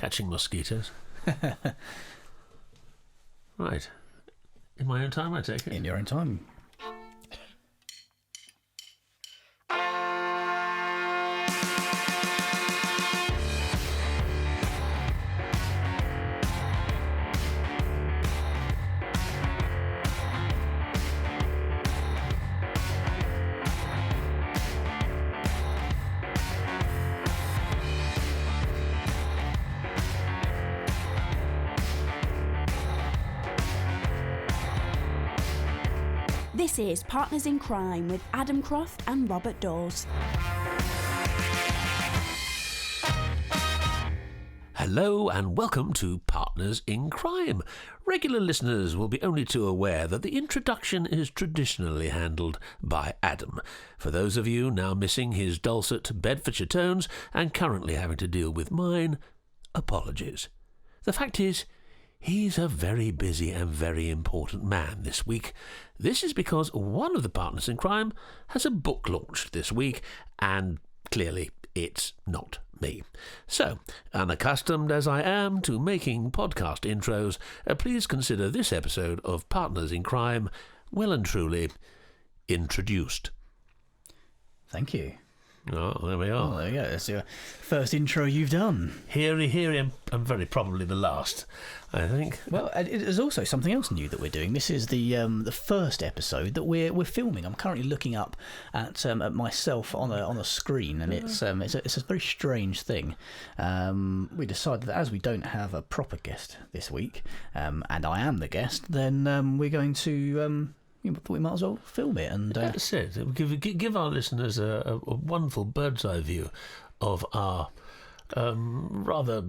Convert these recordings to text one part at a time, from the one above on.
catching mosquitoes. Right. In my own time, I take it? In your own time. This is Partners in Crime with Adam Croft and Robert Dawes. Hello and welcome to Partners in Crime. Regular listeners will be only too aware that the introduction is traditionally handled by Adam. For those of you now missing his dulcet Bedfordshire tones and currently having to deal with mine, apologies. The fact is, he's a very busy and very important man this week. This is because one of the partners in crime has a book launch this week, and clearly it's not me. So, unaccustomed as I am to making podcast intros, please consider this episode of Partners in Crime well and truly introduced. Thank you. Oh, there we are. Oh, there you go. That's your first intro you've done. Hear, and very probably the last, I think. Well, it is also something else new that we're doing. This is the first episode that we're filming. I'm currently looking up at myself on a screen, and it's a very strange thing. We decided that as we don't have a proper guest this week, and I am the guest, then we're going to. We might as well film it. And that's it. Give our listeners a wonderful bird's eye view of our rather,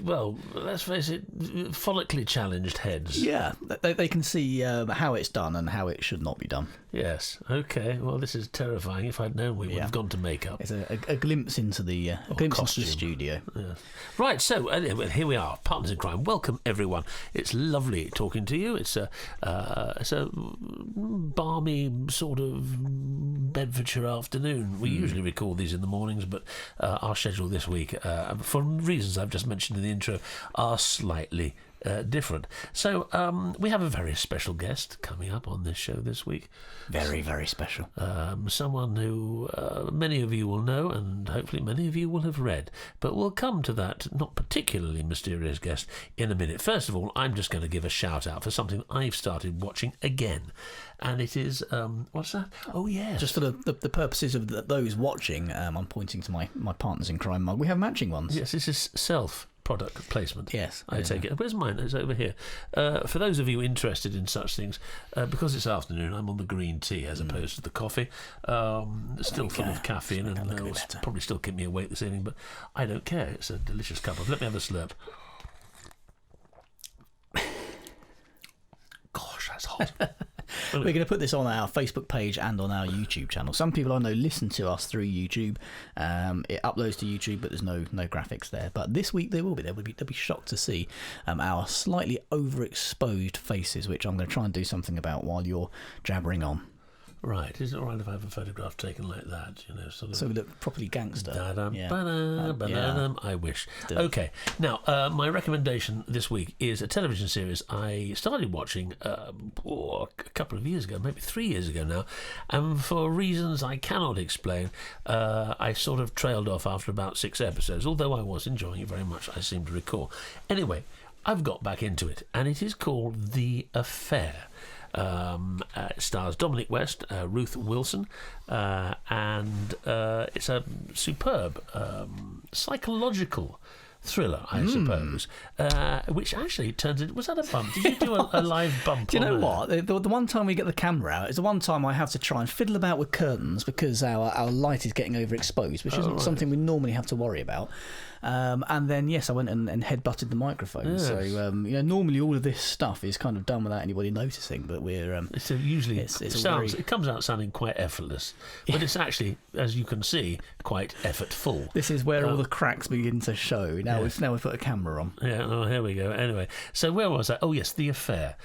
well, let's face it, follically challenged heads. Yeah, they can see how it's done and how it should not be done. Yes. Okay. Well, this is terrifying. If I'd known, we would have gone to makeup. It's a glimpse into the into the studio. Yeah. Right. So here we are, Partners in Crime. Welcome, everyone. It's lovely talking to you. It's a balmy sort of Bedfordshire afternoon. We usually record these in the mornings, but our schedule this week, for reasons I've just mentioned in the intro, are slightly different. So we have a very special guest coming up on this show this week. Very, very special. Someone who many of you will know and hopefully many of you will have read. But we'll come to that not particularly mysterious guest in a minute. First of all, I'm just going to give a shout out for something I've started watching again. And it is, what's that? Oh, yes. Just for the purposes of those watching, I'm pointing to my Partners in Crime mug. We have matching ones. Yes, this is product placement. Yes. I take it. Where's mine? It's over here. For those of you interested in such things, because it's afternoon, I'm on the green tea as opposed to the coffee. Still full of caffeine and it'll probably still keep me awake this evening, but I don't care. It's a delicious cup of. Let me have a slurp. Gosh, that's hot. We're going to put this on our Facebook page and on our YouTube channel. Some people I know listen to us through YouTube. It uploads to YouTube, but there's no graphics there. But this week there will be. They'll be shocked to see our slightly overexposed faces, which I'm going to try and do something about while you're jabbering on. Right, is it all right if I have a photograph taken like that? You know, sort of. So we look properly gangster. I wish. Okay, now my recommendation this week is a television series I started watching a couple of years ago, maybe 3 years ago now, and for reasons I cannot explain, I sort of trailed off after about 6 episodes. Although I was enjoying it very much, I seem to recall. Anyway, I've got back into it, and it is called The Affair. It stars Dominic West, Ruth Wilson, and it's a superb psychological thriller, I suppose, which actually turns into... Was that a bump? Did you do a live bump? Do you know what? The one time we get the camera out is the one time I have to try and fiddle about with curtains because our light is getting overexposed, which isn't something we normally have to worry about. And then, yes, I went and headbutted the microphone. Yes. So, normally all of this stuff is kind of done without anybody noticing, but we're... So usually it comes out sounding quite effortless, but it's actually, as you can see, quite effortful. This is where all the cracks begin to show. Now we've put a camera on. Yeah, here we go. Anyway, so where was I? Oh, yes, The Affair.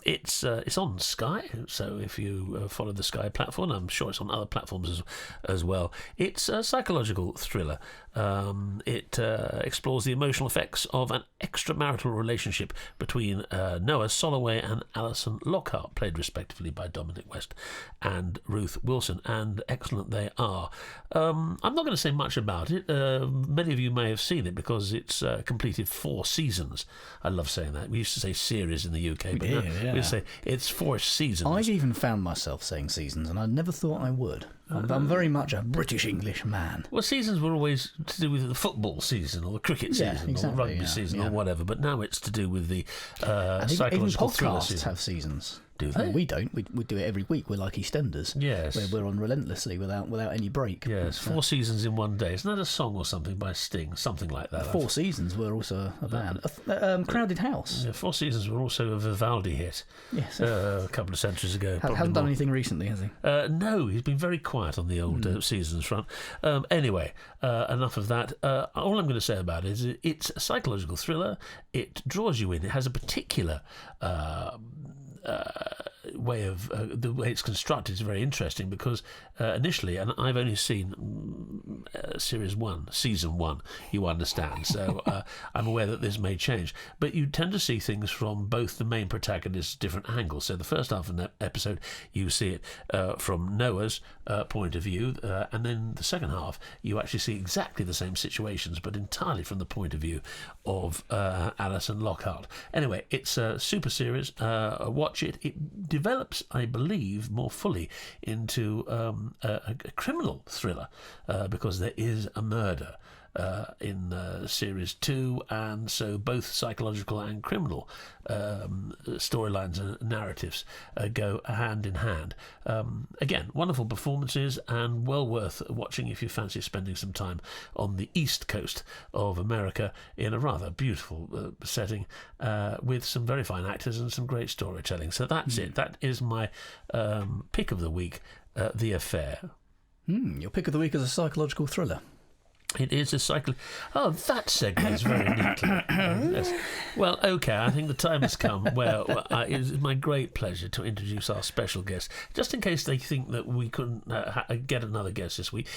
It's on Sky, so if you follow the Sky platform, I'm sure it's on other platforms as well. It's a psychological thriller. It explores the emotional effects of an extramarital relationship between Noah Soloway and Alison Lockhart, played respectively by Dominic West and Ruth Wilson, and excellent they are. I'm not going to say much about it. Many of you may have seen it because it's completed 4 seasons. I love saying that. We used to say series in the UK, but now we say it's 4 seasons. I've even found myself saying seasons, and I never thought I would. I'm very much a British English man. Well, seasons were always to do with the football season or the cricket season or the rugby season or whatever, but now it's to do with the psychological thriller season. Even podcasts have seasons. Do they? We don't. We do it every week. We're like EastEnders. Yes. Where we're on relentlessly without any break. Yes, 4 seasons in one day. Isn't that a song or something by Sting? Something like that. 4 seasons were also a band. Crowded House. Yeah, 4 seasons were also a Vivaldi hit. Yes. A couple of centuries ago. Hasn't done anything recently, has he? No, he's been very quiet on the old seasons front. Anyway, enough of that. All I'm going to say about it is it's a psychological thriller. It draws you in. It has a particular way of the way it's constructed is very interesting because initially, and I've only seen season 1, you understand, so I'm aware that this may change, but you tend to see things from both the main protagonist's different angles. So the first half of the episode you see it from Noah's point of view, and then the second half you actually see exactly the same situations but entirely from the point of view of Alison Lockhart. Anyway, it's a super series. Watch it. It develops, I believe, more fully into a criminal thriller because there is a murder in series 2, and so both psychological and criminal storylines and narratives go hand in hand. Again, wonderful performances and well worth watching if you fancy spending some time on the east coast of America in a rather beautiful setting with some very fine actors and some great storytelling. So that's it. That is my pick of the week, The Affair. Your pick of the week is a psychological thriller. It is a cycle. Oh, that segues very neatly. Yes. Well, okay, I think the time has come where it is my great pleasure to introduce our special guest. Just in case they think that we couldn't get another guest this week,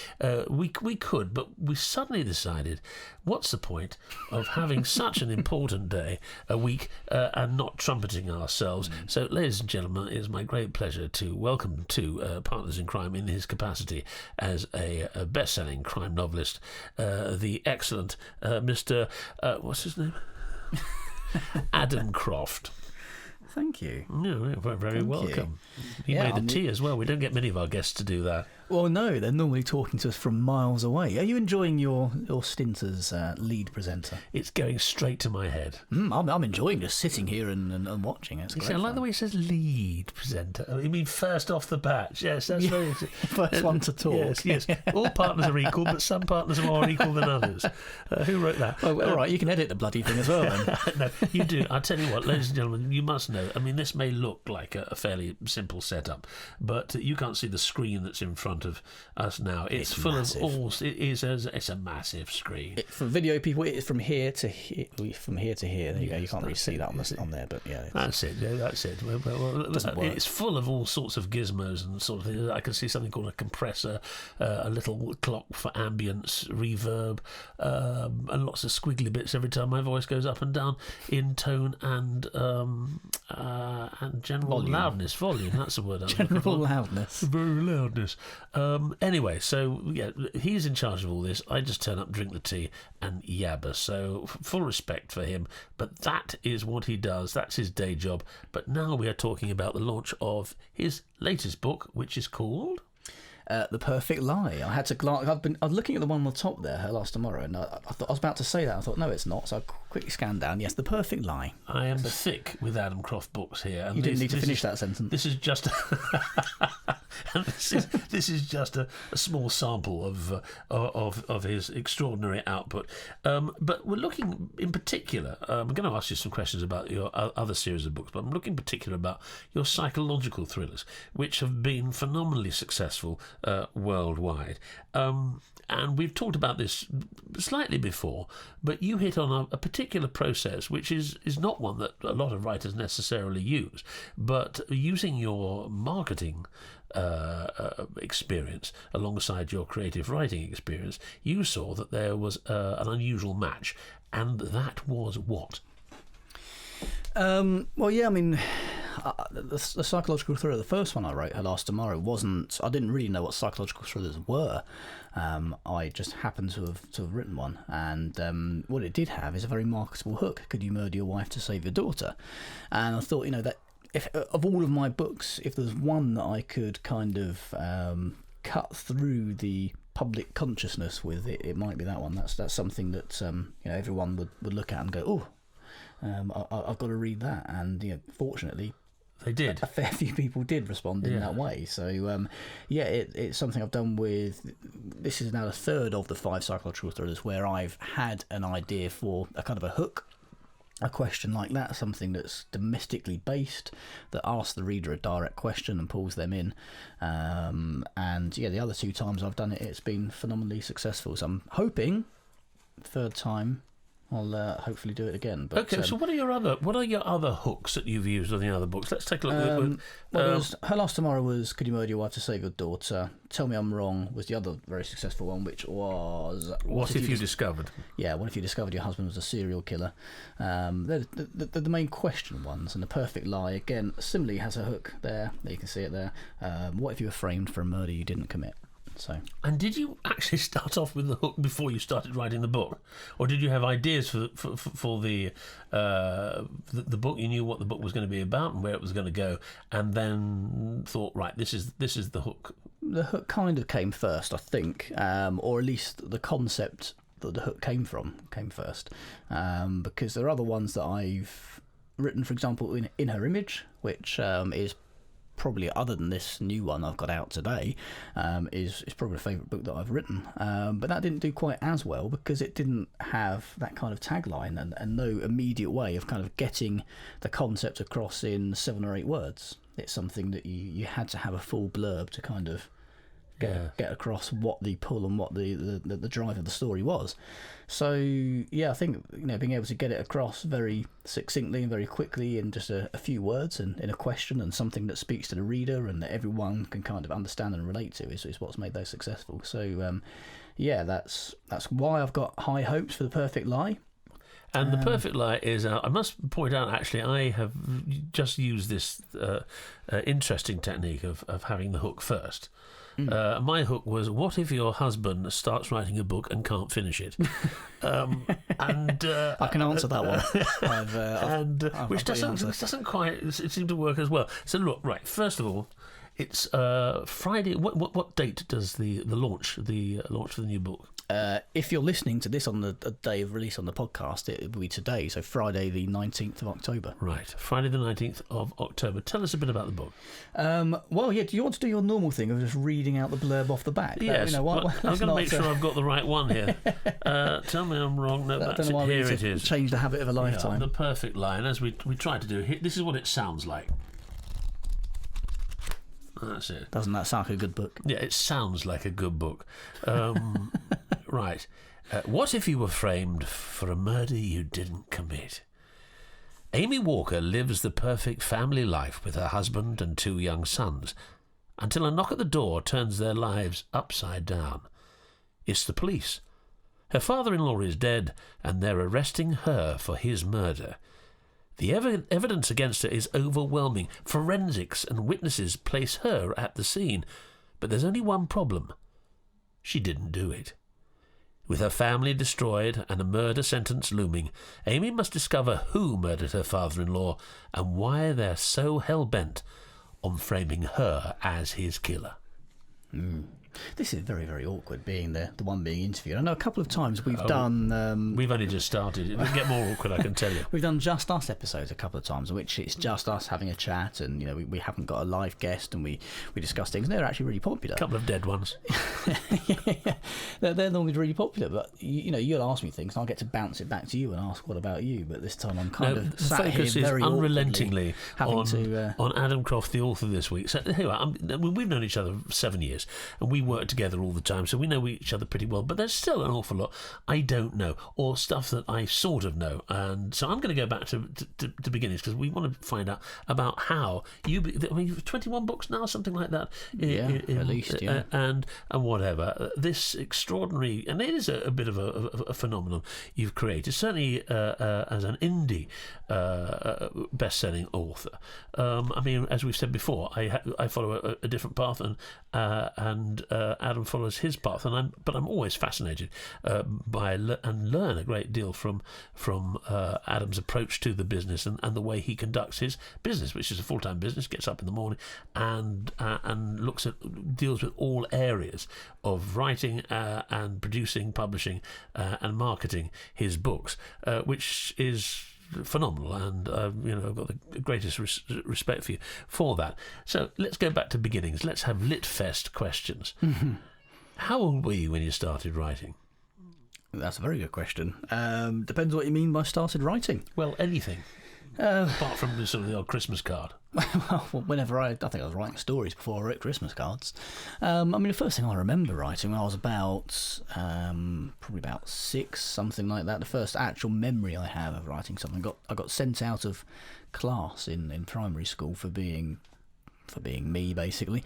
we could, but we suddenly decided, what's the point of having such an important day a week and not trumpeting ourselves? So, ladies and gentlemen, it is my great pleasure to welcome to Partners in Crime in his capacity as a best-selling crime novelist, the excellent Mr. What's his name? Adam Croft. Thank you. Yeah, very welcome. He made the tea as well. We don't get many of our guests to do that. Well, no, they're normally talking to us from miles away. Are you enjoying your stint as lead presenter? It's going straight to my head. I'm enjoying just sitting here and watching. It's great. I like the way he says lead presenter. Oh, you mean first off the bat? Yes, that's very... First one to talk. Yes. All partners are equal, but some partners are more equal than others. Who wrote that? Oh, all right, you can edit the bloody thing as well, then. No, you do. I'll tell you what, ladies and gentlemen, you must know. I mean, this may look like a fairly simple setup, but you can't see the screen that's in front of us now. It's full massive. Of all. It's a massive screen. For video people, it's from here to here. From here to here. There you go. You can't really see that on there, but yeah. That's it. Yeah, that's it. It's full of all sorts of gizmos and sort of things. I can see something called a compressor, a little clock for ambience, reverb, and lots of squiggly bits every time my voice goes up and down in tone and general loudness. Volume. That's the word. General loudness. Very loudness. Anyway, so yeah, he's in charge of all this. I just turn up, drink the tea, and yabba. So full respect for him, but that is what he does. That's his day job. But now we are talking about the launch of his latest book, which is called The Perfect Lie. I had to glance. I was looking at the one on the top there, Her Last Tomorrow, and I thought I was about to say that. I thought, no, it's not. So I quickly scanned down. Yes, The Perfect Lie. I am thick with Adam Croft books here. And you didn't need to finish that sentence. This is just. And this is just a small sample of his extraordinary output. But we're looking in particular. I'm going to ask you some questions about your other series of books, but I'm looking in particular about your psychological thrillers, which have been phenomenally successful worldwide. And we've talked about this slightly before, but you hit on a particular process which is not one that a lot of writers necessarily use, but using your marketing experience alongside your creative writing experience, you saw that there was an unusual match, and that was what? Well, yeah, I mean, the psychological thriller, the first one I wrote, Her Last Tomorrow, I didn't really know what psychological thrillers were. I just happened to have written one, and what it did have is a very marketable hook. Could you murder your wife to save your daughter? And I thought, that if of all of my books, if there's one that I could kind of cut through the public consciousness with, it might be that one. That's something that everyone would look at and go, oh. I've got to read that, and fortunately, they did. A fair few people did respond in that way. So, it's something I've done with. This is now the third of the 5 psychological thrillers where I've had an idea for a kind of a hook, a question like that, something that's domestically based, that asks the reader a direct question and pulls them in. The other 2 times I've done it, it's been phenomenally successful. So I'm hoping, third time, I'll hopefully do it again. But, okay, so what are your other hooks that you've used on the other books? Let's take a look. Her Last Tomorrow was Could You Murder Your Wife to Save Your Daughter? Tell Me I'm Wrong was the other very successful one, which was What If You Discovered? Yeah, What If You Discovered Your Husband Was a Serial Killer? They're the main question ones, and The Perfect Lie again similarly has a hook there. You can see it there. What if you were framed for a murder you didn't commit? So. And did you actually start off with the hook before you started writing the book, or did you have ideas for the book? You knew what the book was going to be about and where it was going to go, and then thought, right, this is the hook. The hook kind of came first, I think, or at least the concept that the hook came first, because there are other ones that I've written, for example, in Her Image, which is probably, other than this new one I've got out today, is probably a favourite book that I've written. But that didn't do quite as well because it didn't have that kind of tagline and no immediate way of kind of getting the concept across in 7 or 8 words. It's something that you had to have a full blurb to kind of get across what the pull and what the drive of the story was. So I think being able to get it across very succinctly and very quickly in just a few words and in a question and something that speaks to the reader and that everyone can kind of understand and relate to is what's made those successful. So that's why I've got high hopes for The Perfect Lie. And The Perfect Lie is, I must point out, actually, I have just used this interesting technique of having the hook first. My hook was, what if your husband starts writing a book and can't finish it? I can answer that one. Which doesn't quite seem to work as well. So look, right, first of all, it's Friday. What date does the launch for the new book? If you're listening to this on the day of release on the podcast, it will be today, so Friday the 19th of October. Right, Friday the 19th of October. Tell us a bit about the book. Well, yeah, do you want to do your normal thing of just reading out the blurb off the back? Yes, I'm going to make sure I've got the right one here. Tell me I'm wrong. No, that's it. Here it is. Change the habit of a lifetime. The Perfect Lie, and as we tried to do, this is what it sounds like. That's it. Doesn't that sound like a good book? Yeah, it sounds like a good book. Right. What if you were framed for a murder you didn't commit? Amy Walker lives the perfect family life with her husband and 2 young sons, until a knock at the door turns their lives upside down. It's the police. Her father-in-law is dead, and they're arresting her for his murder. The evidence against her is overwhelming. Forensics and witnesses place her at the scene. But there's only one problem. She didn't do it. With her family destroyed and a murder sentence looming, Amy must discover who murdered her father-in-law and why they're so hell-bent on framing her as his killer. This is very, very awkward, being the one being interviewed. I know a couple of times we've done... we've only just started. It'll get more awkward, I can tell you. We've done Just Us episodes a couple of times, in which it's just us having a chat, and we haven't got a live guest, and we discuss things, and they're actually really popular. A couple of dead ones. Yeah, they're normally really popular, but you'll ask me things, and I'll get to bounce it back to you and ask, what about you? But this time I'm kind of sat here focus is very unrelentingly on Adam Croft, the author, this week. So here, we've known each other 7 years, and we work together all the time, so we know each other pretty well. But there's still an awful lot I don't know, or stuff that I sort of know. And so I'm going to go back to beginnings, because we want to find out about how you've 21 books now, something like that. At least, yeah. And whatever. This extraordinary, and it is a bit of a phenomenon you've created, certainly as an indie best-selling author. I mean, as we've said before, I follow a different path, and Adam follows his path, but I'm always fascinated by and learn a great deal from Adam's approach to the business and the way he conducts his business, which is a full-time business. Gets up in the morning and deals with all areas of writing and producing, publishing, and marketing his books, which is phenomenal, and I've got the greatest respect for you for that. So let's go back to beginnings. Let's have Litfest questions. Mm-hmm. How old were you when you started writing? That's a very good question. Depends what you mean by started writing. Well, anything. Apart from the odd Christmas card. Well, whenever I think I was writing stories before I wrote Christmas cards. I mean, the first thing I remember writing when I was probably about 6, something like that. The first actual memory I have of writing something, I got sent out of class in primary school for being me, basically,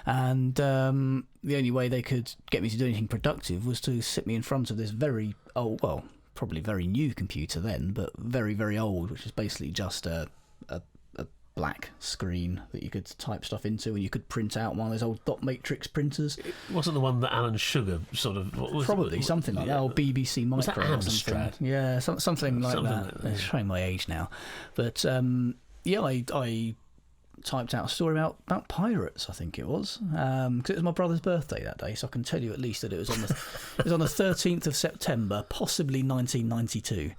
and the only way they could get me to do anything productive was to sit me in front of this very old, well, probably very new computer then, but very, very old, which is basically just a black screen that you could type stuff into, and you could print out one of those old dot matrix printers. It wasn't the one that Alan Sugar sort of... Probably something like that, or BBC Micro. Was that Amstrad? Yeah, something like that. It's showing my age now. But I typed out a story about pirates, I think it was, because it was my brother's birthday that day, so I can tell you at least that it was on the 13th of September, possibly 1992,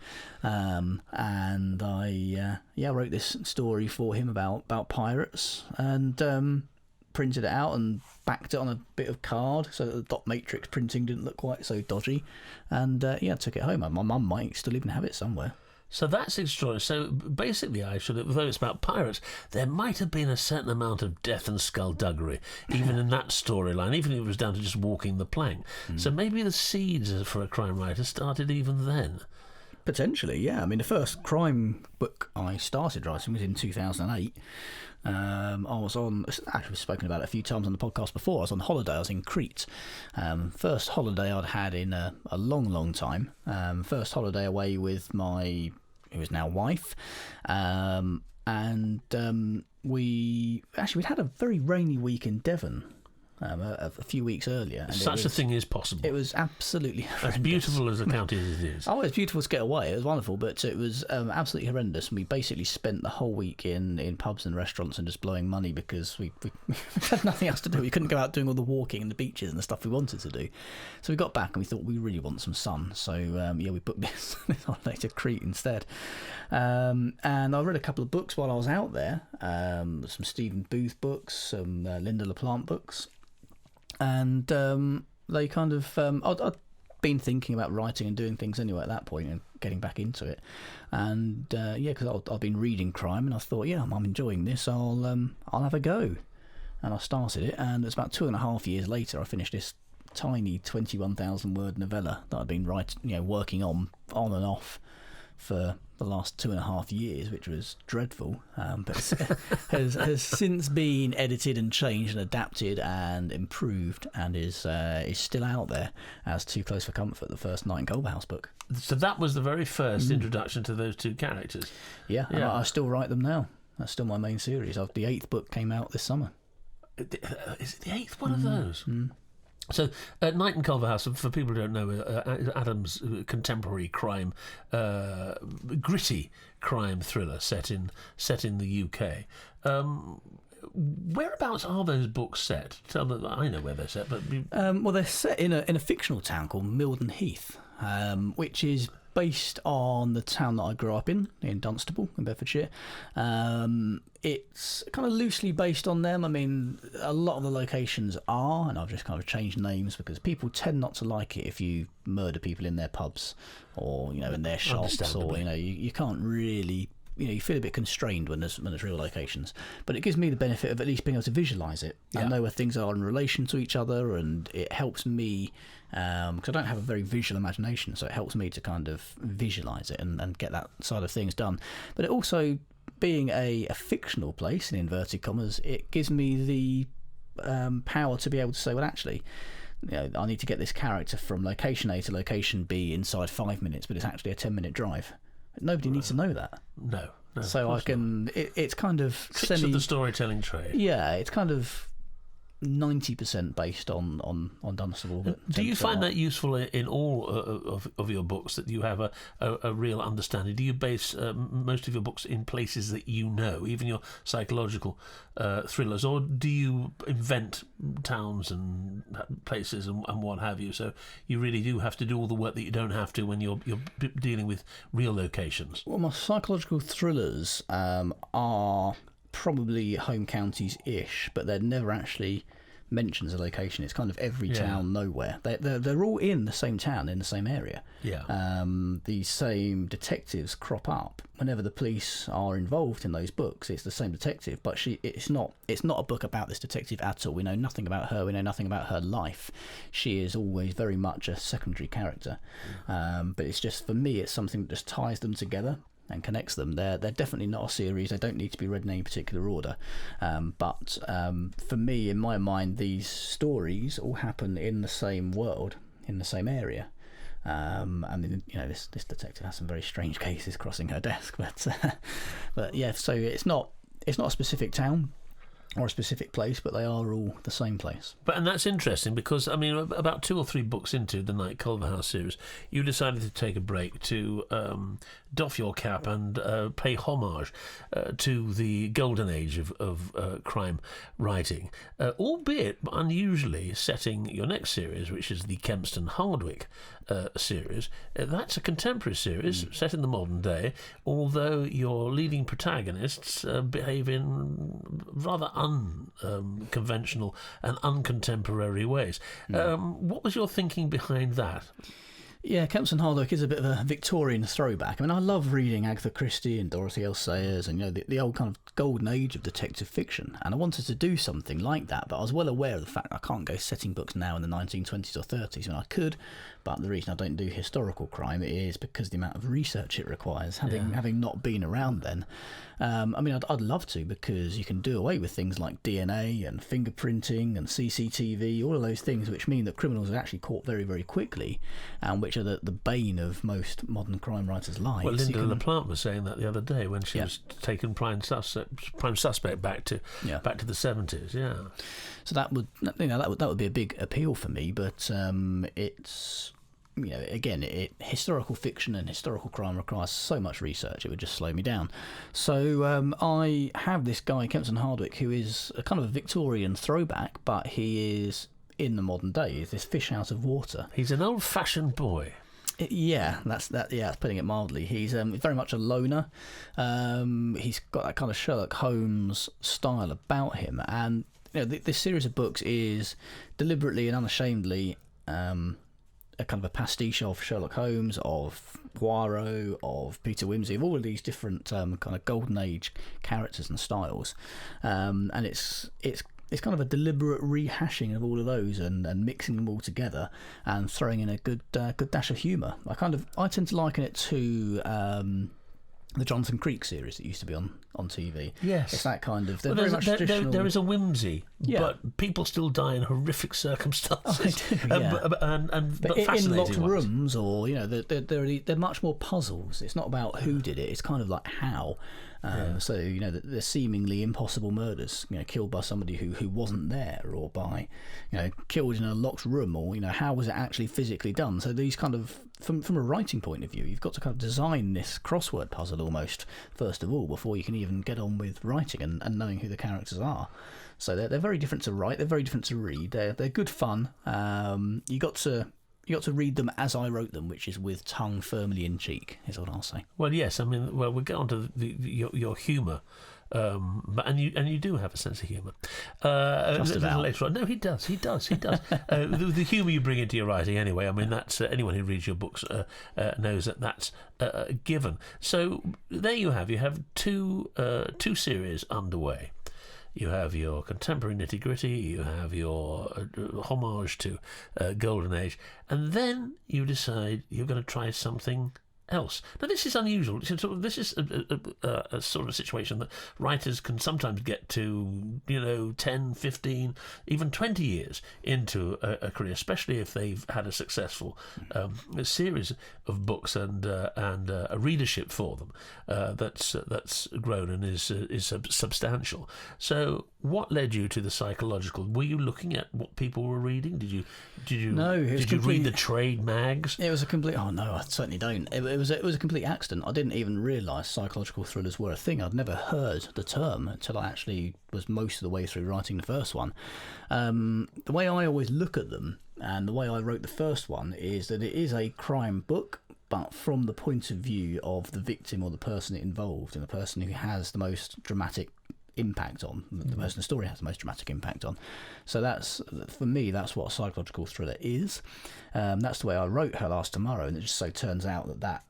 and I wrote this story for him about pirates, and printed it out and backed it on a bit of card so that the dot matrix printing didn't look quite so dodgy, and I took it home. My mum might still even have it somewhere. So that's extraordinary. So basically, although it's about pirates, there might have been a certain amount of death and skullduggery, even in that storyline, even if it was down to just walking the plank. So maybe the seeds for a crime writer started even then. Potentially, yeah. I mean, the first crime book I started writing was in 2008. I was on, actually we've spoken about it a few times on the podcast before, I was on holiday, I was in Crete. First holiday I'd had in a long, long time. First holiday away with my, who is now wife. We'd had a very rainy week in Devon. A few weeks earlier. And Such a thing is possible. It was absolutely horrendous. As beautiful as the county as it is. Oh, it's beautiful to get away. It was wonderful, but it was absolutely horrendous. And we basically spent the whole week in pubs and restaurants and just blowing money because we had nothing else to do. We couldn't go out doing all the walking and the beaches and the stuff we wanted to do. So we got back and we thought we really want some sun. So we booked this holiday to Crete instead. And I read a couple of books while I was out there. Some Stephen Booth books, some Linda LaPlante books. And they kind of I'd been thinking about writing and doing things anyway at that point and getting back into it, and because I'd been reading crime and I thought I'm enjoying this, I'll have a go, and I started it, and it's about 2.5 years later I finished this tiny 21,000 word novella that I'd been working on and off for the last 2.5 years, which was dreadful, but has since been edited and changed and adapted and improved, and is still out there as Too Close for Comfort, the first Night in Culver House book. So that was the very first introduction to those two characters. Yeah. I still write them now. That's still my main series. The 8th book came out this summer. Is it the 8th one of those? So, Night in Culver House, for people who don't know, Adam's contemporary crime, gritty crime thriller set in the UK. whereabouts are those books set? Tell me, I know where they're set, but Well, they're set in a fictional town called Milden Heath, which is based on the town that I grew up in Dunstable, in Bedfordshire. It's kind of loosely based on them. I mean, a lot of the locations are, and I've just kind of changed names because people tend not to like it if you murder people in their pubs or, you know, in their shops, or, you know, you can't really... You know, you feel a bit constrained when there's real locations, but it gives me the benefit of at least being able to visualise it. Yeah. I know where things are in relation to each other, and it helps me because I don't have a very visual imagination, so it helps me to kind of visualise it and get that side of things done. But it also, being a fictional place in inverted commas, it gives me the power to be able to say, well, actually, you know, I need to get this character from location A to location B inside 5 minutes, but it's actually a 10-minute drive. Nobody needs to know that. No. So I can. It's kind of tricks of the storytelling trade. Yeah, it's kind of 90% based on Dunstable. Do you find that useful in all of your books, that you have a real understanding? Do you base most of your books in places that you know, even your psychological thrillers, or do you invent towns and places and what have you? So you really do have to do all the work that you don't have to when you're dealing with real locations. Well, my psychological thrillers are probably home counties-ish, but they're never actually mentions a location. It's kind of every town, nowhere. They're all in the same town, in the same area. Yeah. The same detectives crop up whenever the police are involved in those books. It's the same detective, but it's not a book about this detective at all. We know nothing about her. We know nothing about her life. She is always very much a secondary character. But it's just, for me, it's something that just ties them together and connects them. They're definitely not a series. They don't need to be read in any particular order. But for me, in my mind, these stories all happen in the same world, in the same area. And you know, this detective has some very strange cases crossing her desk. But yeah, so it's not a specific town or a specific place, but they are all the same place. And that's interesting because, I mean, about 2 or 3 books into the Night Culverhouse series, you decided to take a break to doff your cap and pay homage to the golden age of crime writing, albeit unusually setting your next series, which is the Kempston Hardwick series. That's a contemporary series set in the modern day, although your leading protagonists behave in rather unconventional and uncontemporary ways. What was your thinking behind that? Yeah, Kempston Hardwick is a bit of a Victorian throwback. I mean, I love reading Agatha Christie and Dorothy L. Sayers and, you know, the old kind of golden age of detective fiction. And I wanted to do something like that, but I was well aware of the fact I can't go setting books now in the 1920s or 30s. I mean, I could, but the reason I don't do historical crime is because the amount of research it requires, having not been around then. I mean, I'd love to, because you can do away with things like DNA and fingerprinting and CCTV, all of those things which mean that criminals are actually caught very, very quickly, and which are the bane of most modern crime writers' lives. Well, Linda LaPlante was saying that the other day when she was taking prime suspect back to the 70s. Yeah. So that would be a big appeal for me, but it's, you know, again, historical fiction and historical crime requires so much research, it would just slow me down. So I have this guy, Kempston Hardwick, who is a kind of a Victorian throwback, but he is in the modern day. He's this fish out of water. He's an old-fashioned boy. Yeah, that's putting it mildly. He's very much a loner. He's got that kind of Sherlock Holmes style about him, and you know, this series of books is deliberately and unashamedly a kind of a pastiche of Sherlock Holmes, of Poirot, of Peter Wimsey, of all of these different kind of golden age characters and styles, and it's kind of a deliberate rehashing of all of those and mixing them all together and throwing in a good dash of humour. I tend to liken it to the Jonathan Creek series that used to be on TV. Yes. It's that kind of... Very much traditional. There is a whimsy, but people still die in horrific circumstances. Oh, they do, yeah. But in locked ones. rooms, or, you know, they're much more puzzles. It's not about who did it, it's kind of like how. So, you know, they're seemingly impossible murders, you know, killed by somebody who wasn't there, or by, you know, killed in a locked room, or, you know, how was it actually physically done? So these kind of from a writing point of view, you've got to kind of design this crossword puzzle almost first of all before you can even get on with writing and knowing who the characters are. So they're very different to write. They're very different to read. They're good fun. You got to read them as I wrote them, which is with tongue firmly in cheek, is what I'll say. Well, yes. I mean, we'll get on to your humour. And you do have a sense of humour. Just about. Later on. No, he does. The humour you bring into your writing, anyway. I mean, that's anyone who reads your books knows that's a given. So there you have. You have two series underway. You have your contemporary nitty-gritty, you have your homage to Golden Age, and then you decide you're going to try something else. Now, this is unusual. This is a sort of situation that writers can sometimes get to, 10, 15, even 20 years into a career, especially if they've had a successful series of books and a readership for them that's grown and is substantial. So, what led you to the psychological? Were you looking at what people were reading? Did you read the trade mags? It was a complete. Oh no, I certainly don't. It was a complete accident. I didn't even realise psychological thrillers were a thing. I'd never heard the term until I actually was most of the way through writing the first one. The way I always look at them, and the way I wrote the first one, is that it is a crime book, but from the point of view of the victim or the person involved, and the person who has the most dramatic impact on, the person the story has the most dramatic impact on. So that's, for me, that's what a psychological thriller is. That's the way I wrote Her Last Tomorrow, and it just so turns out that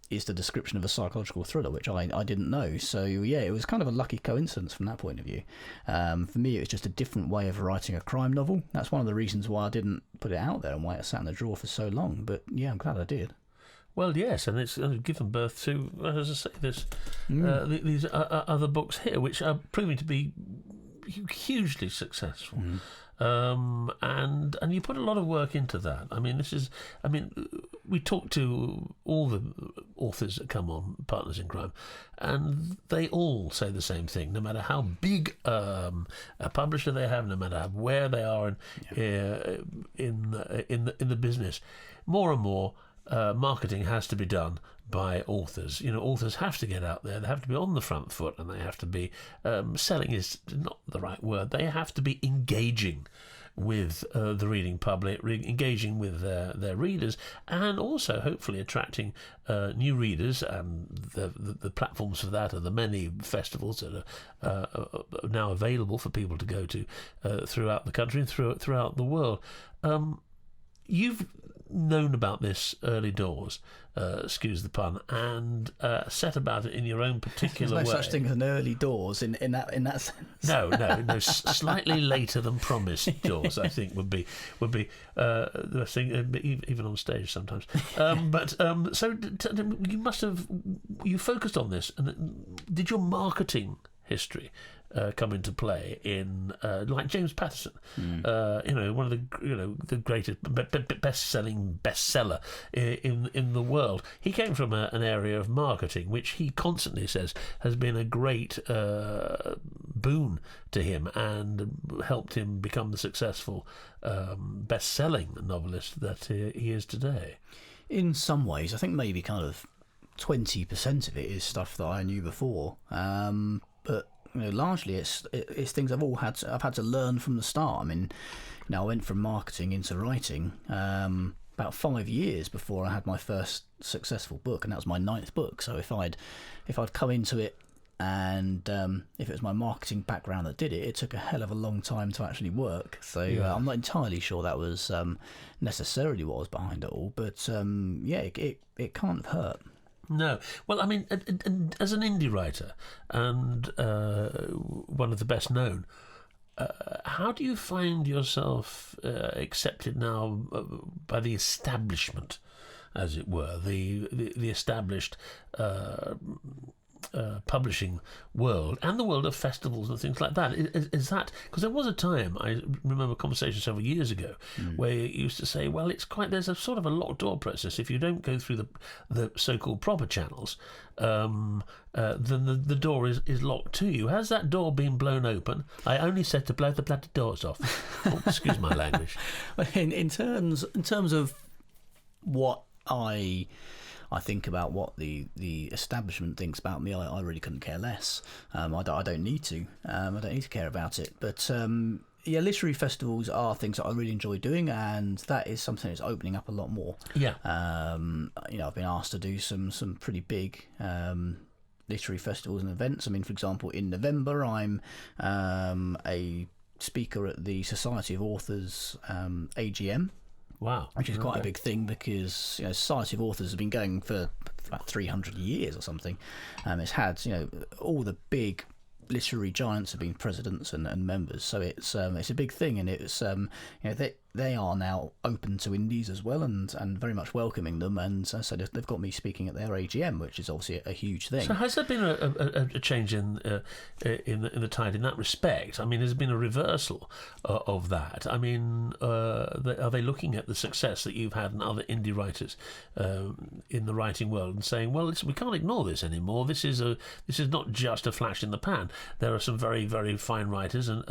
is the description of a psychological thriller, which I didn't know. So yeah, it was kind of a lucky coincidence from that point of view. For me, it was just a different way of writing a crime novel. That's one of the reasons why I didn't put it out there and why it sat in the drawer for so long. But yeah, I'm glad I did. Well, yes, and it's given birth to, as I say, these other books here, which are proving to be hugely successful. And you put a lot of work into that. We talk to all the authors that come on Partners in Crime, and they all say the same thing. No matter how big a publisher they have, no matter where they are in the business, more and more marketing has to be done by authors. Authors have to get out there. They have to be on the front foot, and they have to be selling is not the right word. They have to be engaging with the reading public, engaging with their readers, and also hopefully attracting new readers. And the platforms for that are the many festivals that are now available for people to go to throughout the country and throughout the world. You've known about this early doors, excuse the pun, and set about it in your own particular way. There's no such thing as an early doors in that sense. No, slightly later than promised doors, I think would be the thing, even on stage sometimes. So you focused on this, and did your marketing history come into play in like James Patterson, one of the greatest bestseller in the world. He came from an area of marketing which he constantly says has been a great boon to him and helped him become the successful best-selling novelist that he is today. In some ways, I think maybe kind of 20% of it is stuff that I knew before, but largely it's things I've had to learn from the start. I mean, I went from marketing into writing about 5 years before I had my first successful book, and that was my 9th book. So if I'd come into it and if it was my marketing background that did it, it took a hell of a long time to actually work. So I'm not entirely sure that was necessarily what was behind it all, but it can't have hurt. No. Well, I mean, as an indie writer and one of the best known, how do you find yourself accepted now by the establishment, as it were, the established publishing world and the world of festivals and things like that? Is that because there was a time, I remember a conversation several years ago where you used to say, well, there's a sort of a locked door process. If you don't go through the so-called proper channels, then the door is locked to you. Has that door been blown open? I only said to blow the bloody doors off. Excuse my language. In terms of what I think about what the establishment thinks about me. I really couldn't care less. I don't need to. I don't need to care about it. But yeah, literary festivals are things that I really enjoy doing, and that is something that's opening up a lot more. Yeah. I've been asked to do some pretty big literary festivals and events. I mean, for example, in November, I'm a speaker at the Society of Authors AGM. Wow. Which is quite a big thing, because Society of Authors has been going for about 300 years or something. It's had all the big literary giants have been presidents and members, so it's a big thing, and it's they are now open to indies as well, and very much welcoming them, and so they've got me speaking at their AGM, which is obviously a huge thing. So has there been a change in the tide in that respect? I mean, has there been a reversal of that? I mean, are they looking at the success that you've had and other indie writers in the writing world and saying, well, we can't ignore this anymore. This is not just a flash in the pan. There are some very, very fine writers and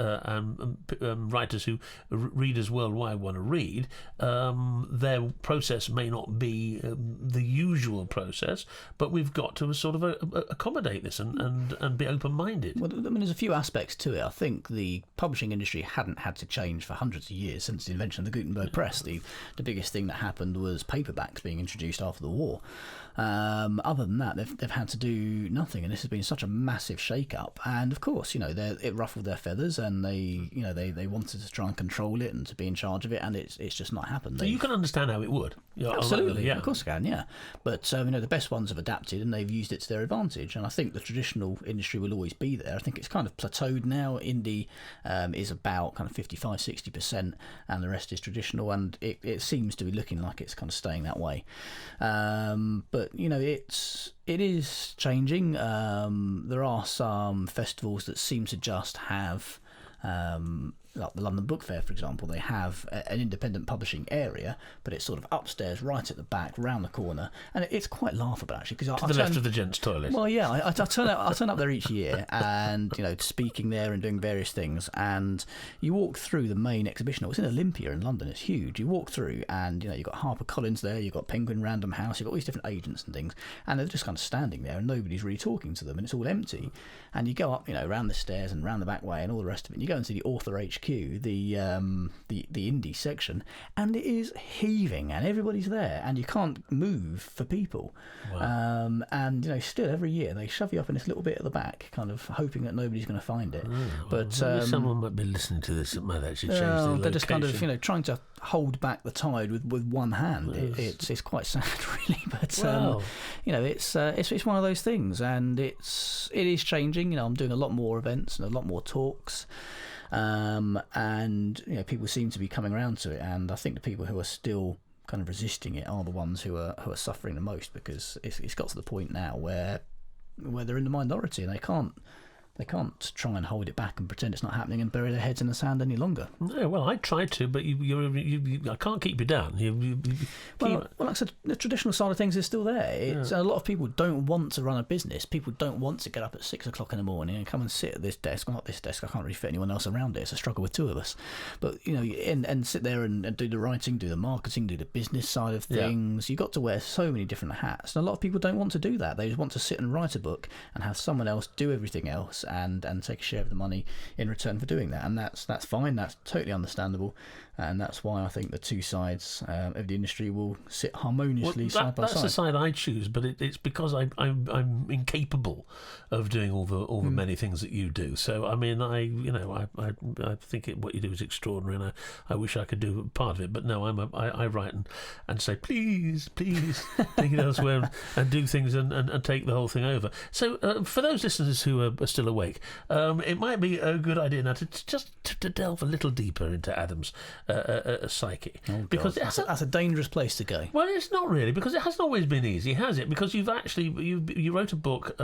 writers who readers worldwide want to read. Their process may not be the usual process, but we've got to sort of accommodate this and be open-minded. Well, I mean, there's a few aspects to it. I think the publishing industry hadn't had to change for hundreds of years since the invention of the Gutenberg press. The biggest thing that happened was paperbacks being introduced after the war. Other than that, they've had to do nothing, and this has been such a massive shake-up. And of course, it ruffled their feathers, and they wanted to try and control it and to be in charge of it, and it's just not happened. So you can understand how it would. Absolutely, yeah. Of course I can, yeah. But the best ones have adapted, and they've used it to their advantage. And I think the traditional industry will always be there. I think it's kind of plateaued now. Indie is about kind of 55-60%, and the rest is traditional, and it seems to be looking like it's kind of staying that way. But it is changing. There are some festivals that seem to just have, like the London Book Fair, for example, they have an independent publishing area, but it's sort of upstairs, right at the back, round the corner, and it's quite laughable actually. Because to the left of the gents' toilet. Well, yeah, I turn up there each year, and speaking there and doing various things, and you walk through the main exhibition. It's in Olympia in London. It's huge. You walk through, and you've got HarperCollins there, you've got Penguin Random House, you've got all these different agents and things, and they're just kind of standing there, and nobody's really talking to them, and it's all empty. And you go up, round the stairs and round the back way and all the rest of it. And you go into the Author HQ, the indie section, and it is heaving, and everybody's there, and you can't move for people. Wow. And still every year they shove you up in this little bit at the back, kind of hoping that nobody's going to find it. But someone might be listening to this that might actually change their location. They're just kind of trying to hold back the tide with one hand. It's quite sad, really. But it's one of those things, and it is changing. I'm doing a lot more events and a lot more talks. And people seem to be coming around to it, and I think the people who are still kind of resisting it are the ones who are suffering the most, because it's got to the point now where they're in the minority, and they can't try and hold it back and pretend it's not happening and bury their heads in the sand any longer. No, well, I tried to, but I can't keep you down. Well, like I said, the traditional side of things is still there. A lot of people don't want to run a business. People don't want to get up at 6 o'clock in the morning and come and sit at this desk. Well, not this desk. I can't really fit anyone else around it. It's a struggle with two of us. But and sit there and do the writing, do the marketing, do the business side of things. You've got to wear so many different hats, and a lot of people don't want to do that. They just want to sit and write a book and have someone else do everything else, and take a share of the money in return for doing that, and that's fine. That's totally understandable, and that's why I think the two sides of the industry will sit harmoniously side by side. That's the side I choose, but it's because I'm incapable of doing all the many things that you do. So I mean, I think what you do is extraordinary, and I wish I could do part of it. But no, I write and say please take it elsewhere and do things and take the whole thing over. So for those listeners who are still awake, it might be a good idea now to delve a little deeper into Adam's psyche. Oh, because that's a dangerous place to go. Well, it's not really, because it hasn't always been easy, has it? Because you wrote a book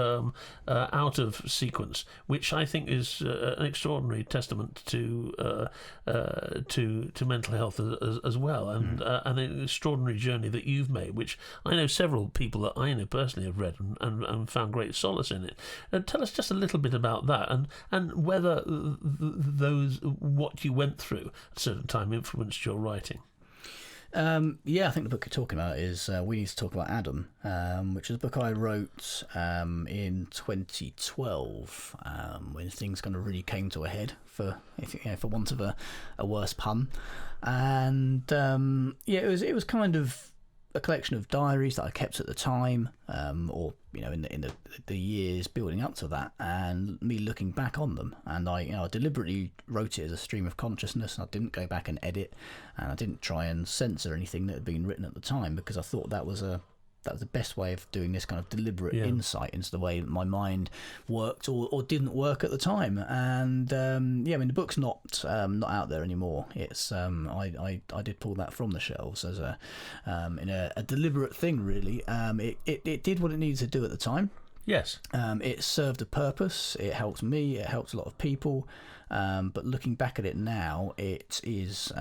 out of sequence, which I think is an extraordinary testament to mental health as well, and an extraordinary journey that you've made, which I know several people that I know personally have read and found great solace in it. Tell us just a little bit about that, and whether what you went through at a certain time influenced your writing. I think the book you're talking about is We Need to Talk About Adam, which is a book I wrote in 2012 when things kind of really came to a head, for want of a worse pun. And it was kind of a collection of diaries that I kept at the time, or in the years building up to that, and me looking back on them. And I deliberately wrote it as a stream of consciousness. I didn't go back and edit, and I didn't try and censor anything that had been written at the time, because I thought that was the best way of doing this kind of deliberate insight into the way my mind worked or didn't work at the time. And the book's not out there anymore. It's I did pull that from the shelves as a deliberate thing, really. It did what it needed to do at the time. Yes. It served a purpose. It helped me. It helped a lot of people. But looking back at it now, it is...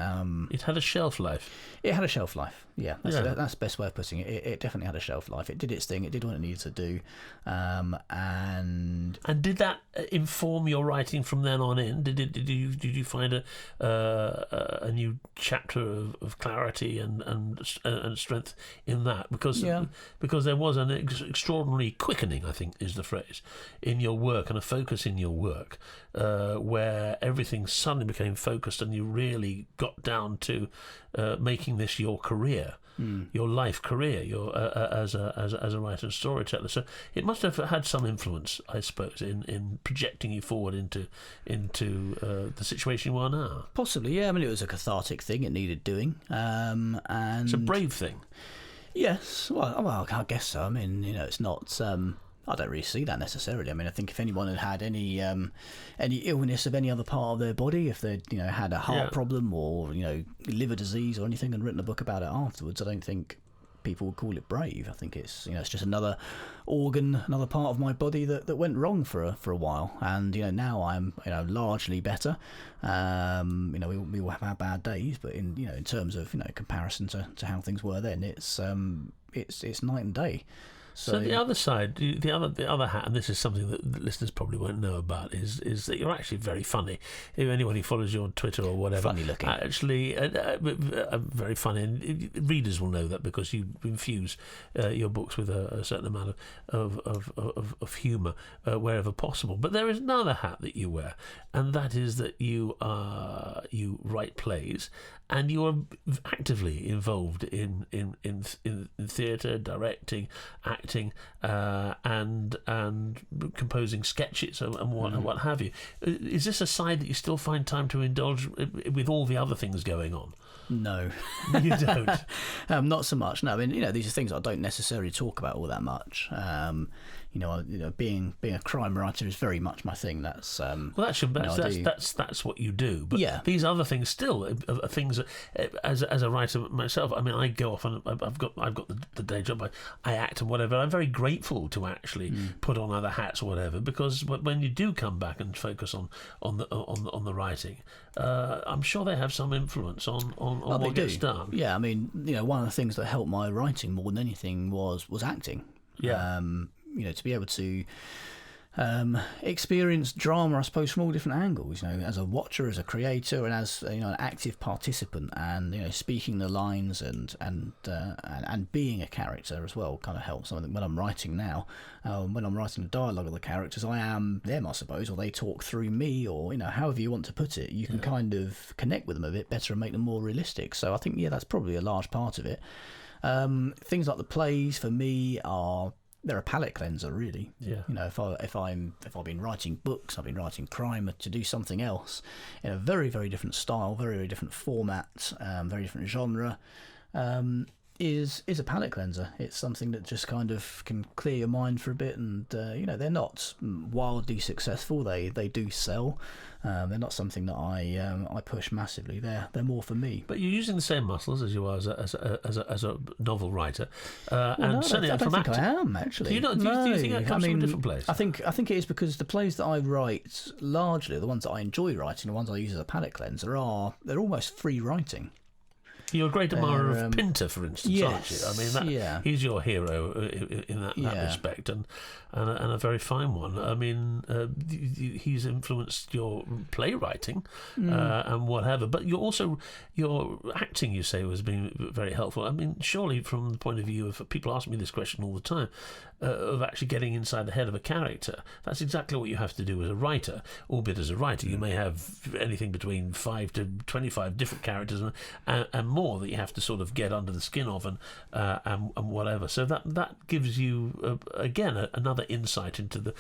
it had a shelf life. It had a shelf life, that's the best way of putting it. It definitely had a shelf life. It did its thing. It did what it needed to do. And did that inform your writing from then on in? Did you find a new chapter of clarity and strength in that? Because there was an extraordinary quickening, I think is the phrase, in your work, and a focus in your work, where everything suddenly became focused, and you really got down to making this your career, your life career, as a writer and storyteller. So it must have had some influence, I suppose, in projecting you forward into the situation you are now. Possibly, yeah. I mean, it was a cathartic thing. It needed doing, and it's a brave thing. Yes, well, I guess so. I mean, it's not. I don't really see that necessarily. I mean, I think if anyone had any illness of any other part of their body, if they had a heart problem or liver disease or anything, and written a book about it afterwards, I don't think people would call it brave. I think it's it's just another organ, another part of my body that went wrong for a while, and now I'm largely better. We all have our bad days, but in terms of comparison to how things were then, it's night and day. So the other side, the other hat, and this is something that listeners probably won't know about, is that you're actually very funny. If anyone who follows you on Twitter or whatever, funny looking, actually, very funny, and readers will know that because you infuse your books with a certain amount of humour wherever possible. But there is another hat that you wear, and that is that you write plays, and you are actively involved in theatre, directing, acting, and composing sketches and what have you. Is this a side that you still find time to indulge with all the other things going on? No, you don't. Not so much. No, I mean, these are things I don't necessarily talk about all that much. Being a crime writer is very much my thing. That's that's what you do. But these other things still are things that, as a writer myself. I mean, I go off and I've got the day job. I act and whatever. I'm very grateful to actually put on other hats or whatever, because when you do come back and focus on the writing, I'm sure they have some influence on what gets done. Yeah, I mean, one of the things that helped my writing more than anything was acting. Yeah. To be able to experience drama, I suppose, from all different angles. As a watcher, as a creator, and as an active participant, and speaking the lines and being a character as well kind of helps. I mean, when I'm writing now, when I'm writing the dialogue of the characters, I am them, I suppose, or they talk through me, or however you want to put it. You can kind of connect with them a bit better and make them more realistic. So I think that's probably a large part of it. Things like the plays for me they're a palate cleanser, really. Yeah. If I've been writing books, I've been writing crime, to do something else in a very, very different style, very, very different format, very different genre, is a palate cleanser. It's something that just kind of can clear your mind for a bit, and they're not wildly successful. They do sell. They're not something that I push massively. They're more for me. But you're using the same muscles as you are as a novel writer, and certainly I don't from think acting. I am actually. Do you think that comes from a different place? I think it is because the plays that I write, largely the ones that I enjoy writing, the ones I use as a palate cleanser, they're almost free writing. You're a great admirer of Pinter, for instance, aren't you? Yes, I mean, he's your hero in that respect, and a very fine one. I mean, he's influenced your playwriting and whatever, but your acting, you say, has been very helpful. I mean, surely from the point of view of people ask me this question all the time, of actually getting inside the head of a character, that's exactly what you have to do as a writer. Albeit as a writer, you may have anything between 5 to 25 different characters and more that you have to sort of get under the skin of and whatever. So that gives you again another insight into the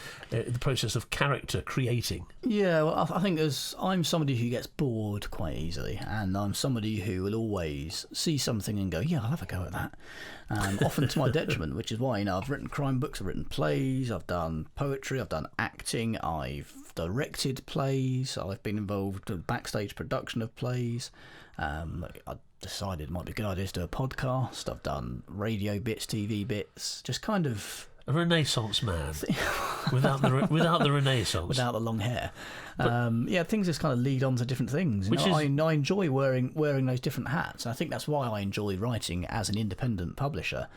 process of character creating. Yeah, well, I think I'm somebody who gets bored quite easily, and I'm somebody who will always see something and go, yeah, I'll have a go at that. Often to my detriment, which is why I've written crime books, I've written plays, I've done poetry, I've done acting, I've directed plays, I've been involved in backstage production of plays. I decided it might be a good idea to do a podcast. I've done radio bits, TV bits, just kind of a Renaissance man without the Renaissance, without the long hair. Things just kind of lead on to different things. I enjoy wearing those different hats. I think that's why I enjoy writing as an independent publisher,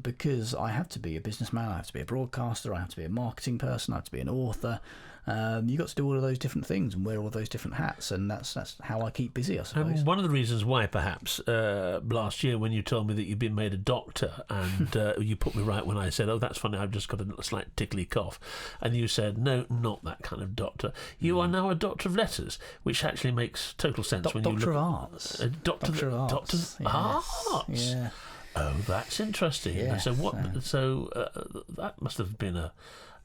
because I have to be a businessman, I have to be a broadcaster, I have to be a marketing person, I have to be an author. You've got to do all of those different things and wear all those different hats, and that's how I keep busy, I suppose. One of the reasons why, perhaps, last year when you told me that you'd been made a doctor, and you put me right when I said, oh, that's funny, I've just got a slight tickly cough, and you said, no, not that kind of doctor. You are now a doctor of letters, which actually makes total sense when you look... Doctor of Arts. Doctor of Arts. Yeah. Oh, that's interesting. Yeah, so that must have been a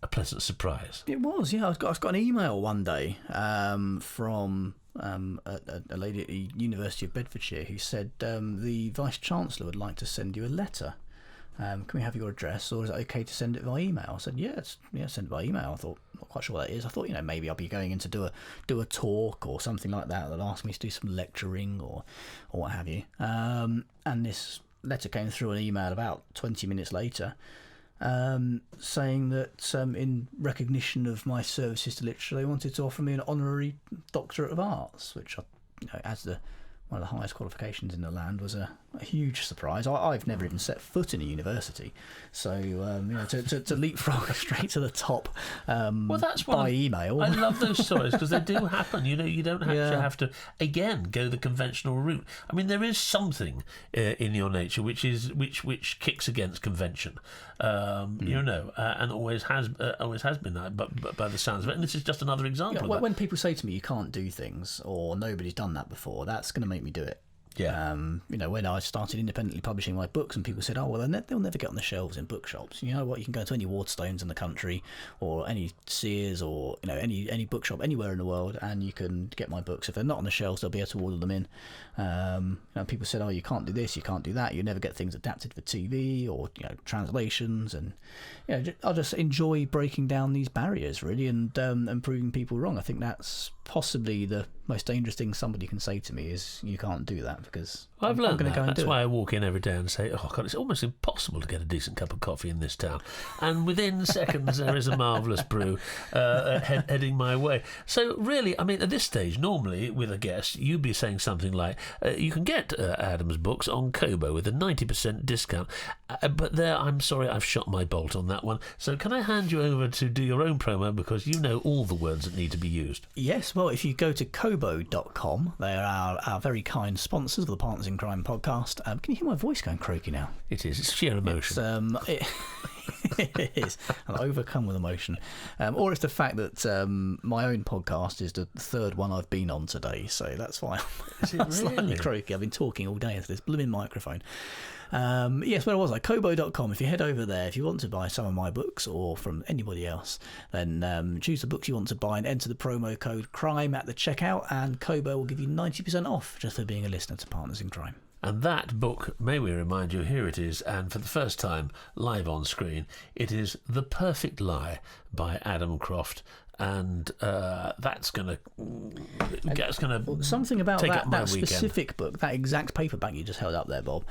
pleasant surprise. It was, yeah. I got an email one day from a lady at the University of Bedfordshire who said the Vice Chancellor would like to send you a letter. Can we have your address, or is it okay to send it by email? I said, send it by email. I thought, not quite sure what that is. I thought, maybe I'll be going in to do a talk or something like that. They'll ask me to do some lecturing or what have you. And this letter came through an email about 20 minutes later, saying that in recognition of my services to literature, they wanted to offer me an honorary Doctorate of Arts, which, as one of the highest qualifications in the land, was a huge surprise. I've never even set foot in a university, so to leapfrog straight to the top that's by email. I love those stories because they do happen. You don't have to again go the conventional route. I mean, there is something in your nature which kicks against convention, and always has been that. But by the sounds of it, and this is just another example. When people say to me, "You can't do things," or "Nobody's done that before," that's going to make me do it. Yeah. When I started independently publishing my books, and people said, "Oh, well, they'll never get on the shelves in bookshops." You know what? You can go to any Waterstones in the country, or any Sears, or any bookshop anywhere in the world, and you can get my books. If they're not on the shelves, they'll be able to order them in. People said, "Oh, you can't do this, you can't do that. You never get things adapted for TV or translations." And I just enjoy breaking down these barriers, really, and proving people wrong. I think that's possibly the most dangerous thing somebody can say to me is, you can't do that, because I've learned that. That's why I walk in every day and say, oh God, it's almost impossible to get a decent cup of coffee in this town, and within seconds there is a marvellous brew heading my way. So really, I mean, at this stage, normally with a guest, you'd be saying something like, you can get Adam's books on Kobo with a 90% discount, but there, I'm sorry, I've shot my bolt on that one. So can I hand you over to do your own promo, because you know all the words that need to be used? Yes, well, if you go to kobo.com, they are our very kind sponsors of the Partners in Crime podcast. Can you hear my voice going croaky now? It is. It's sheer emotion. It is. I'm overcome with emotion. Or it's the fact that my own podcast is the third one I've been on today, so that's why I'm slightly croaky. I've been talking all day into this blooming microphone. Yes, where was I? Kobo.com. If you head over there, if you want to buy some of my books or from anybody else, then choose the books you want to buy and enter the promo code CRIME at the checkout, and Kobo will give you 90% off just for being a listener to Partners in Crime. And that book, may we remind you, here it is, and for the first time live on screen, it is The Perfect Lie by Adam Croft. And that's going to something about take that, up my that weekend. Specific book, that exact paperback you just held up there, Bob.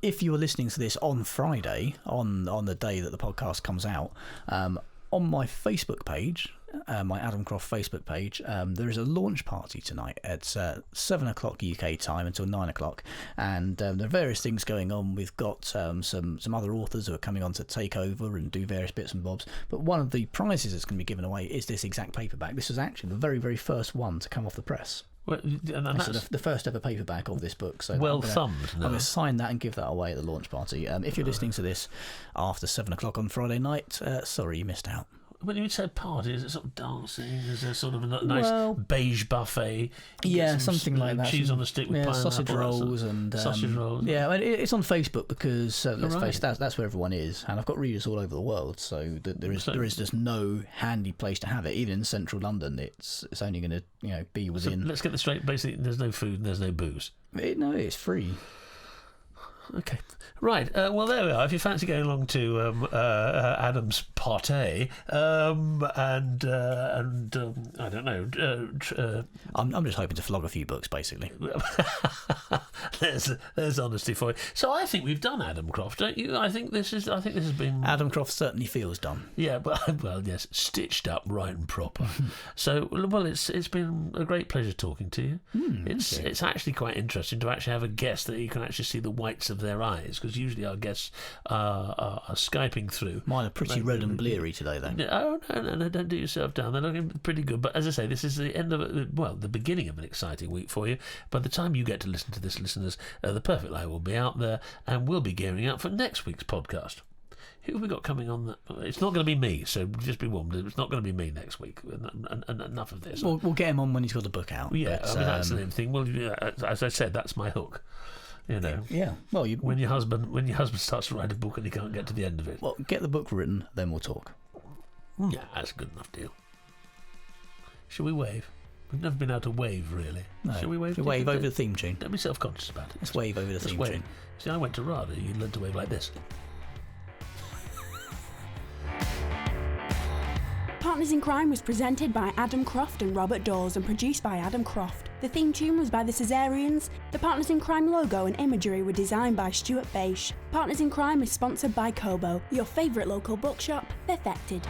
If you were listening to this on Friday, on the day that the podcast comes out, on my Facebook page, my Adam Croft Facebook page, there is a launch party tonight at 7 o'clock UK time until 9 o'clock, and there are various things going on. We've got some other authors who are coming on to take over and do various bits and bobs, but one of the prizes that's going to be given away is this exact paperback. This was actually the very, very first one to come off the press. Well, and that's the first ever paperback of this book. So well thumbed. I'm going to sign that and give that away at the launch party. If you're listening to this after 7 o'clock on Friday night, sorry you missed out. When you say party, is it sort of dancing? Is there sort of a nice beige buffet? Yeah, something like that. Cheese on a stick with pineapple. Sausage rolls and sausage rolls. Yeah, it's on Facebook because let's face it, that's where everyone is, and I've got readers all over the world, so there is just no handy place to have it. Even in central London, it's only going to be within. So let's get this straight. Basically, there's no food and there's no booze. No, it's free. Okay, right. Well, there we are. If you fancy going along to Adam's party, and I don't know, I'm just hoping to flog a few books, basically. there's honesty for you. So I think we've done Adam Croft, don't you? I think this has been. Adam Croft certainly feels done. Yeah, but well, yes, stitched up right and proper. So well, it's been a great pleasure talking to you. It's actually quite interesting to actually have a guest that you can actually see the whites of their eyes, because usually our guests are Skyping through. Mine are pretty red and bleary today, though. Oh, no, don't do yourself down. They're looking pretty good. But as I say, this is the end of the beginning of an exciting week for you. By the time you get to listen to this, listeners, The Perfect Lie will be out there, and we'll be gearing up for next week's podcast. Who have we got coming on? It's not going to be me, so just be warned. It's not going to be me next week. And enough of this. We'll get him on when he's got the book out. Yeah, but, that's the main thing. Well, as I said, that's my hook. Yeah. Well, when your husband starts to write a book and he can't get to the end of it. Well, get the book written, then we'll talk. Yeah, that's a good enough deal. Shall we wave? We've never been able to wave, really. No. Shall we wave? Shall we wave over the theme tune? Don't be self-conscious about it. Let's wave over the theme tune. See, I went to RADA. You learned to wave like this. Partners in Crime was presented by Adam Croft and Robert Dawes and produced by Adam Croft. The theme tune was by the Caesareans. The Partners in Crime logo and imagery were designed by Stuart Bache. Partners in Crime is sponsored by Kobo, your favourite local bookshop, perfected.